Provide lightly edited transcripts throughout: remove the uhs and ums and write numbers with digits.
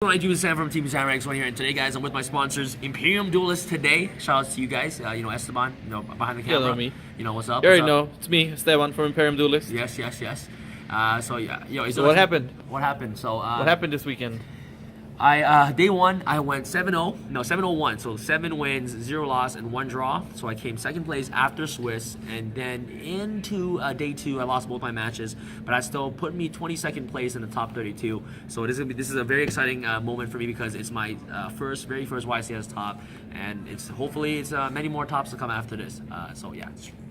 I do Sam from TEAMSAMURAIX1 here, and today, guys, I'm with my sponsors, Imperium Duelist today. Shout out to you guys. Esteban, behind the camera. Hello, me. What's up? You already What's up? know, it's me, Esteban from Imperium Duelist. Yes. So what happened? What happened? So What happened this weekend? Day one, I went 7-0-1. So 7 wins, 0 loss, and 1 draw. So I came second place after Swiss, and then into day 2, I lost both my matches, but I still put me 22nd place in the top 32. So this is a very exciting moment for me because it's my very first YCS top, and hopefully it's many more tops to come after this. So yeah,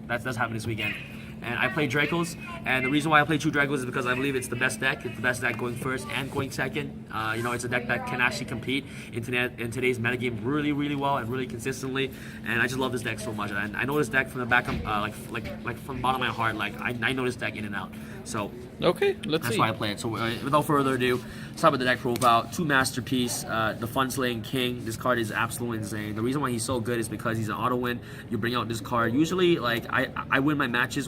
that's happening this weekend. And I play Dracos, and the reason why I play 2 Dracos is because I believe it's the best deck. It's the best deck going first and going second. It's a deck that can actually compete in today's metagame really well and really consistently. And I just love this deck so much. And I know this deck from the back of like from the bottom of my heart. Like I know this deck in and out. So okay, let's see. That's why I play it. So without further ado, let's start with the deck profile. 2 Masterpiece, the Fun Slaying King. This card is absolutely insane. The reason why he's so good is because he's an auto win. You bring out this card. Usually, like I win my matches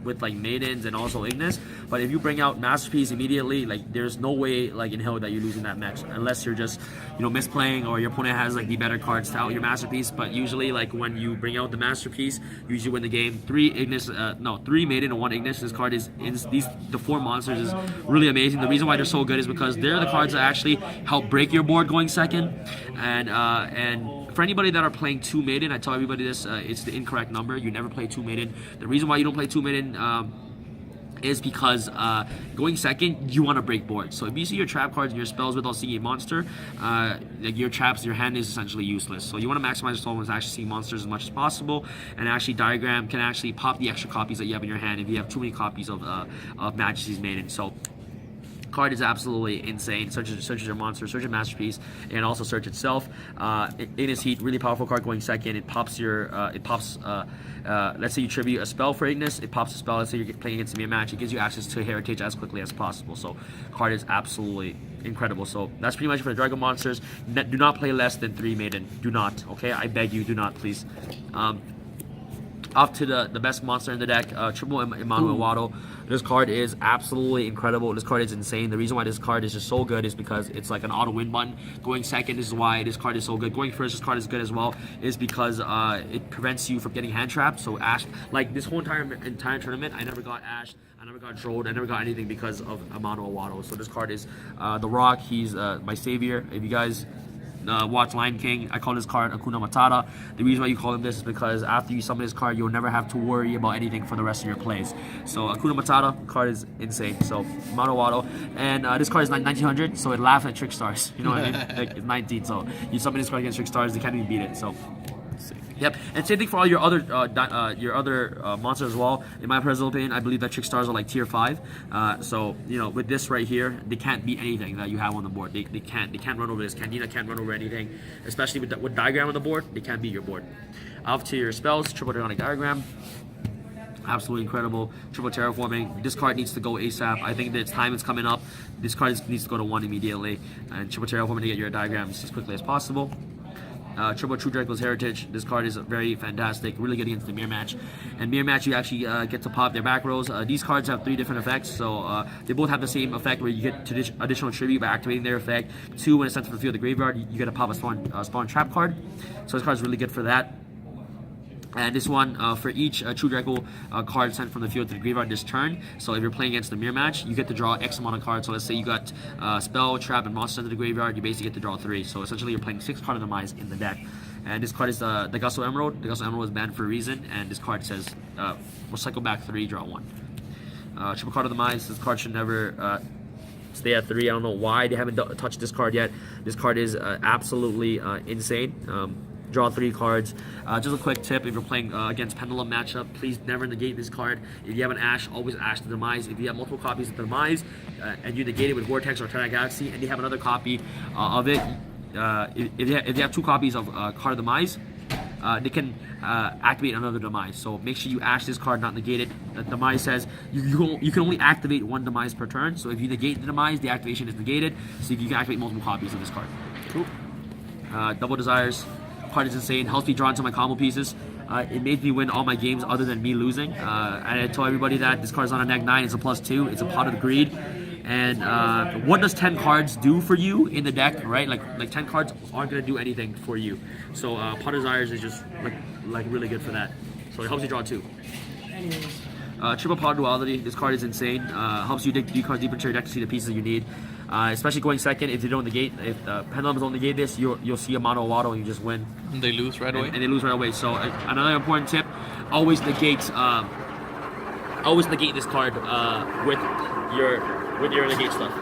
with like Maidens and also Ignis, but if you bring out Masterpiece immediately, like there's no way like in hell that you're losing that match unless you're just misplaying or your opponent has like the better cards to out your Masterpiece. But usually, like when you bring out the Masterpiece, you usually win the game. 3 Maiden and 1 Ignis. This card is the 4 monsters is really amazing. The reason why they're so good is because they're the cards that actually help break your board going second. And for anybody that are playing 2 Maiden, I tell everybody this, it's the incorrect number. You never play 2 Maiden. The reason why you don't play 2 Maiden is because going second, you want to break boards. So if you see your trap cards and your spells without seeing a monster, like your traps, your hand is essentially useless. So you want to maximize your tolerance, actually see monsters as much as possible, and actually Diagram can actually pop the extra copies that you have in your hand if you have too many copies of Majesty's Maiden. So card is absolutely insane. Searches your monster, search your Masterpiece, and also search itself. In his heat, really powerful card going second. It pops let's say you tribute a spell for Ignis, it pops a spell. Let's say you're playing against a mirror match, it gives you access to Heritage as quickly as possible. So card is absolutely incredible. So that's pretty much for the Draco monsters. Do not play less than 3 Maiden. Do not, okay? I beg you, do not, please. Off to the best monster in the deck, triple Emmanuel Waddle. This card is absolutely incredible. This card is insane. The reason why this card is just so good is because it's like an auto win button. Going second is why this card is so good. Going first, this card is good as well, is because it prevents you from getting hand trapped. So Ash, like this whole entire tournament, I never got Ash, I never got trolled, I never got anything because of Emmanuel Waddle. So this card is the Rock. He's my savior. If you guys watch Lion King, I call this card Hakuna Matata. The reason why you call him this is because after you summon this card, you'll never have to worry about anything for the rest of your plays. So Hakuna Matata card is insane. So Mono Waddle, and this card is 1900, so it laughs at Trick Stars. You know what I mean? Like, it's 19, so you summon this card against Trick Stars, they can't even beat it. So. Yep, and same thing for all your other monsters as well. In my personal opinion, I believe that Trick Stars are like tier 5. So with this right here, they can't beat anything that you have on the board. They can't run over this. Candida can't run over anything, especially with Diagram on the board. They can't beat your board. Off to your spells, triple Draconic Diagram. Absolutely incredible. Triple Terraforming. This card needs to go ASAP. I think that its time is coming up. This card needs to go to 1 immediately, and triple Terraforming to get your diagrams as quickly as possible. Triple True Draco's Heritage. This card is very fantastic, really good against the mirror match. And mirror match, you actually get to pop their back rows. These cards have 3 different effects, so they both have the same effect where you get additional tribute by activating their effect. 2, when it's sent to the field of the graveyard, you get to pop a spawn trap card. So this card is really good for that. And this one, for each True Draco card sent from the field to the graveyard this turn. So if you're playing against the mirror match, you get to draw X amount of cards. So let's say you got Spell, Trap, and Monster sent to the graveyard, you basically get to draw 3. So essentially you're playing 6 card of demise in the deck. And this card is the Gusto Emerald. The Gusto Emerald is banned for a reason, and this card says, we'll cycle back 3, draw 1. Triple card of demise, this card should never stay at 3. I don't know why they haven't touched this card yet. This card is absolutely insane. Draw 3 cards. Just a quick tip, if you're playing against Pendulum matchup, please never negate this card. If you have an Ash, always Ash the Demise. If you have multiple copies of the Demise, and you negate it with Vortex or Tyrant Galaxy, and you have another copy of it, if you have 2 copies of card of Demise, they can activate another Demise. So make sure you Ash this card, not negate it. The Demise says you can only activate 1 Demise per turn. So if you negate the Demise, the activation is negated. So you can activate multiple copies of this card. Cool. Double Desires. Card is insane. Helps me draw into my combo pieces. It made me win all my games other than me losing. And I tell everybody that this card is on a neg 9. It's a +2. It's a Pot of Greed. And what does 10 cards do for you in the deck, right? Like 10 cards aren't gonna do anything for you. So Pot Desires is just like really good for that. So it helps you draw 2. Triple Pot Duality. This card is insane. Helps you dig cards deeper into your deck to see the pieces you need. Especially going second, if they don't negate, if Pendulums don't negate this, you'll see a mono auto and you just win. And they lose right away. And they lose right away. So another important tip: always negate this card with your negate stuff.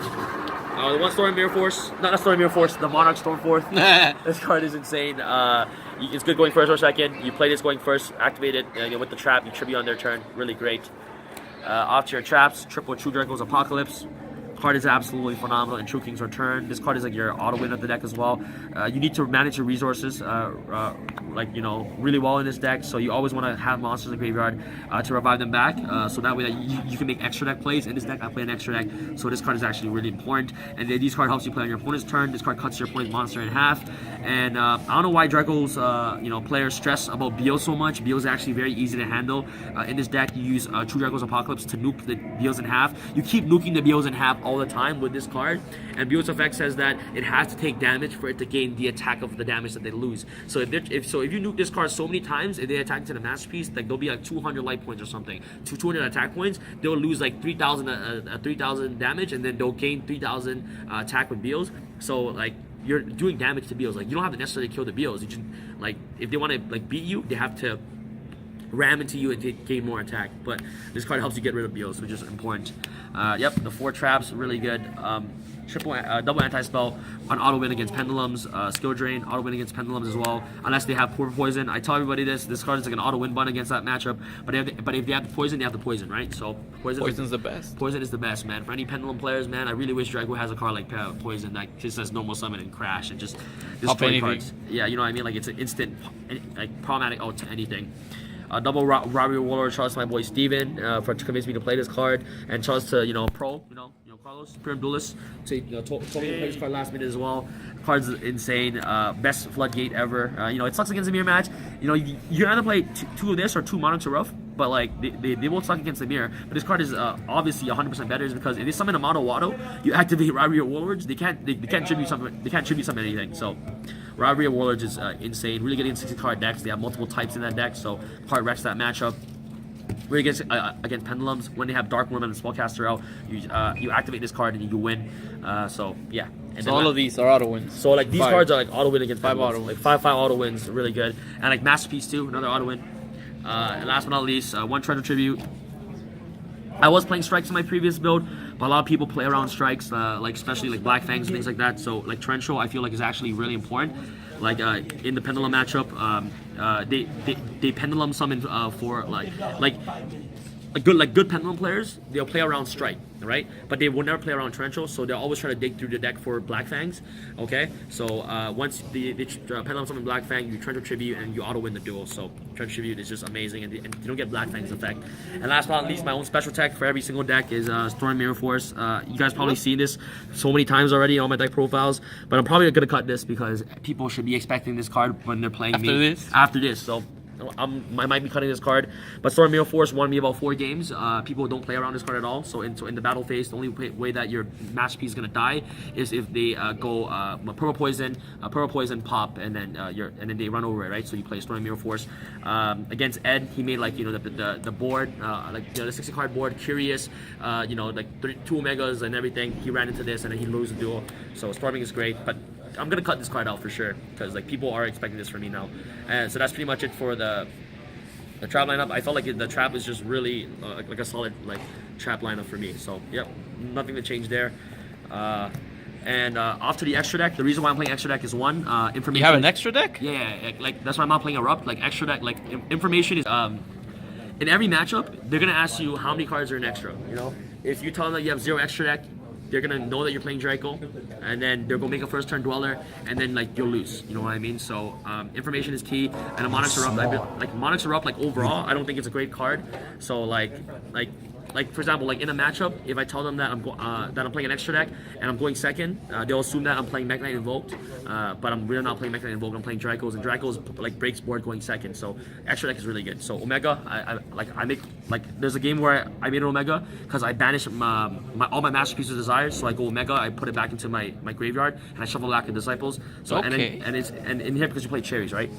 The one Storm Mirror Force, not Storm Mirror Force, the Monarch Stormforth. This card is insane. It's good going first or second. You play this going first, activate it with the trap. You tribute on their turn. Really great. Off to your traps, triple True Draco's Apocalypse. Card is absolutely phenomenal in True King's Return. This card is like your auto win of the deck as well. You need to manage your resources really well in this deck. So you always want to have monsters in the graveyard to revive them back. So that way that you can make extra deck plays. In this deck, I play an extra deck. So this card is actually really important. And then this card helps you play on your opponent's turn. This card cuts your opponent's monster in half. And I don't know why Draco's players stress about Beal so much. Beal is actually very easy to handle. In this deck, you use True Draco's Apocalypse to nuke the Beals in half. You keep nuking the Beals in half all the time with this card, and Beal's effect says that it has to take damage for it to gain the attack of the damage that they lose. So if you nuke this card so many times, if they attack into the masterpiece, like they'll be like 200 life points or something, 200 attack points. They'll lose like 3,000 damage, and then they'll gain 3,000 attack with Beals. So like you're doing damage to Beals. Like you don't have to necessarily kill the Beals. You just like if they want to like beat you, they have to ram into you and gain more attack. But this card helps you get rid of Beals, which is important. Yep, the 4 traps, really good. Double anti-spell on auto win against Pendulums. Skill drain, auto win against Pendulums as well, unless they have poor poison. I tell everybody this card is like an auto win button against that matchup. But if they have the poison, they have the poison, right? So Poison's the best. Poison is the best, man. For any Pendulum players, man, I really wish Draco has a card like Poison that just says normal summon and crash and just destroy cards. Yeah, you know what I mean? Like it's an instant, like problematic out to anything. Double Robbery Warlord, shout out to my boy Steven for to convince me to play this card, and shout out to Pro, Carlos, Imperium Duelist, to told me to play this card last minute as well. Card's insane, best floodgate ever. It sucks against the mirror match. You can either play 2 of this or 2 Monarchs of Rough, but like they both suck against the mirror. But this card is obviously 100% better, is because if they summon a mono Watto, you activate Robbery Warlords. They can't tribute something. They can't tribute something anything. So Robbery Warlords is insane. Really good in 60 card decks. They have multiple types in that deck, so card wrecks that matchup. Really against Pendulums, when they have Dark Worm and Spellcaster out, you activate this card and you win. So yeah. And so all of these are auto wins. So like these cards are like auto win against 5 Pendulums. auto wins. Like 5 auto wins, really good. And like Masterpiece too, another auto win. And last but not least, 1 Treasure Tribute. I was playing strikes in my previous build, but a lot of people play around strikes, like especially like Black Fangs and things like that. So like Torrential, I feel like is actually really important. Like in the Pendulum matchup, they Pendulum summon for like good Pendulum players. They'll play around strike, right? But they will never play around Torrential, so they'll always try to dig through the deck for Black Fangs. Okay, so once the Pendulum summon Black Fang, you Torrential Tribute and you auto win the duel. So Torrential Tribute is just amazing, and you don't get Black Fang's effect. And last but not least, my own special tech for every single deck is Storm Mirror Force. You guys probably seen this so many times already on my deck profiles, but I'm probably gonna cut this because people should be expecting this card when they're playing after this. So I might be cutting this card, but Storm Mirror Force won me about 4 games. People don't play around this card at all. So in the battle phase, the only way that your masterpiece is gonna die is if they go purple poison pop, and then they run over it, right? So you play Storm Mirror Force against Ed. He made like the board the 60 card board, Curious, like 2 Omegas and everything. He ran into this and then he loses the duel. So storming is great, but I'm gonna cut this card out for sure because like people are expecting this from me now. And so that's pretty much it for the trap lineup. I felt like the trap is just really like a solid like trap lineup for me. So yep, nothing to change there. And off to the extra deck. The reason why I'm playing extra deck is one, information. You have an extra deck? Yeah, like that's why I'm not playing Erupt. Like extra deck, like information is in every matchup they're gonna ask you how many cards are in extra. If you tell them that you have 0 extra deck, they're gonna know that you're playing Draco, and then they're gonna make a first turn Dweller, and then like you'll lose. You know what I mean? So information is key. And a Monarchs Erupt, like Monarchs Erupt, like overall, I don't think it's a great card. So like like for example, like in a matchup, if I tell them that I'm playing an extra deck and I'm going second, they'll assume that I'm playing Mech Knight Invoked, but I'm really not playing Mech Knight Invoked. I'm playing Dracos, and Dracos like breaks board going second. So extra deck is really good. So Omega, I make like there's a game where I made an Omega because I banished all my Masterpiece of Desires. So I go Omega, I put it back into my graveyard, and I shuffle back the Disciples. So Okay. and in here because you play cherries, right?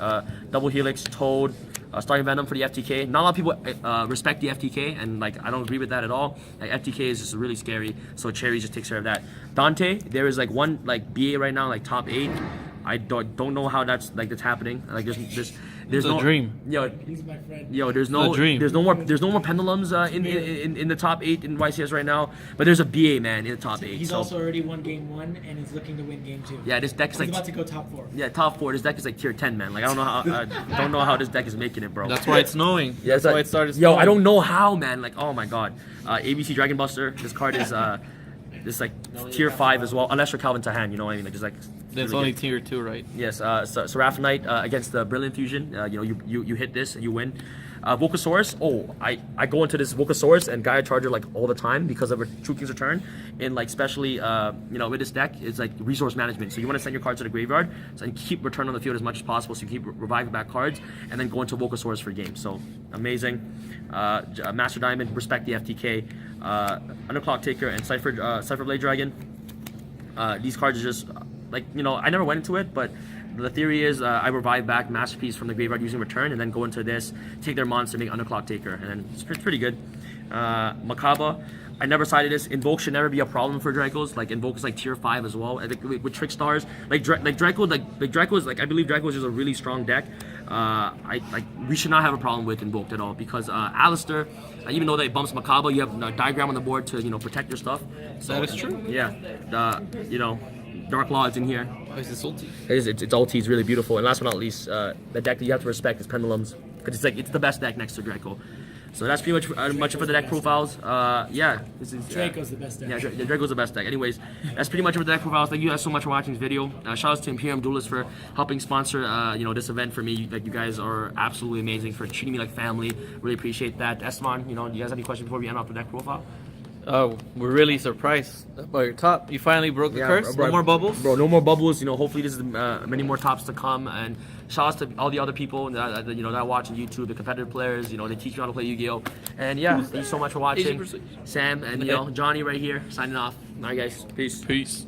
Double Helix, Toad. Starting Venom for the FTK. Not a lot of people respect the FTK, and like I don't agree with that at all. Like FTK is just really scary, so Cherry just takes care of that. Dante, there is like one like BA right now, like top 8. I don't know how that's happening. Like there's a no dream. He's my friend. There's no dream. there's no more pendulums in the top 8 in YCS right now. But there's a BA man in the top 8. He's so. also already won game 1 and he's looking to win game 2. Yeah, this deck is He's like about to go top 4. yeah top 4. This deck is like tier 10, man. Like I don't know how this deck is making it, bro. That's why it's snowing. Yeah, That's why it started Yo, snowing. I don't know how, man. Like, oh my god. ABC Dragon Buster. This card is this like tier 5 as well, unless you're Calvin Tahan. You know what I mean? Like, just like. That's really only good. tier 2, right? Yes. Seraphinite against the Brilliant Fusion. You hit this and you win. Vocasaurus. Oh, I go into this Vocasaurus and Gaia Charger like all the time because of a True King's Return. And like especially with this deck, it's like resource management. So you want to send your cards to the graveyard and keep return on the field as much as possible. So you keep reviving back cards and then go into Vocasaurus for games. So amazing. Master Diamond, respect the FTK. Underclock Taker and Cypher Blade Dragon. These cards are just like I never went into it, but the theory is I revive back Masterpiece from the graveyard using return, and then go into this, take their monster, make Underclock Taker, and then it's pretty good. Makaba, I never cited this. Invoke should never be a problem for Dracos. Like Invoke is like tier 5 as well. I think with Trick Stars, Draco is like I believe Draco is just a really strong deck. We should not have a problem with Invoked at all because Alistair, even though they bumps Makaba, you have a diagram on the board to protect your stuff. So That is true. Yeah, Dark Law is in here. Oh, is this ulti? It's ulti is really beautiful. And last but not least, the deck that you have to respect is Pendulums because it's the best deck next to Draco. So that's pretty much for the deck profiles. This is Draco's the best deck. Yeah, Draco's the best deck. Anyways, that's pretty much for the deck profiles. Thank you guys so much for watching this video. Shout out to Imperium Duelist for helping sponsor this event for me. Like you guys are absolutely amazing for treating me like family. Really appreciate that. Esteban, do you guys have any questions before we end off the deck profile? Oh, we're really surprised about your top. You finally broke the curse. Bro, No more bubbles. Bro, no more bubbles. Hopefully this is many more tops to come. And shout out to all the other people that watch on YouTube, the competitive players. They teach me how to play Yu-Gi-Oh. And yeah, thank you so much for watching. 80%. Sam and Johnny right here signing off. All right, guys. Peace. Peace.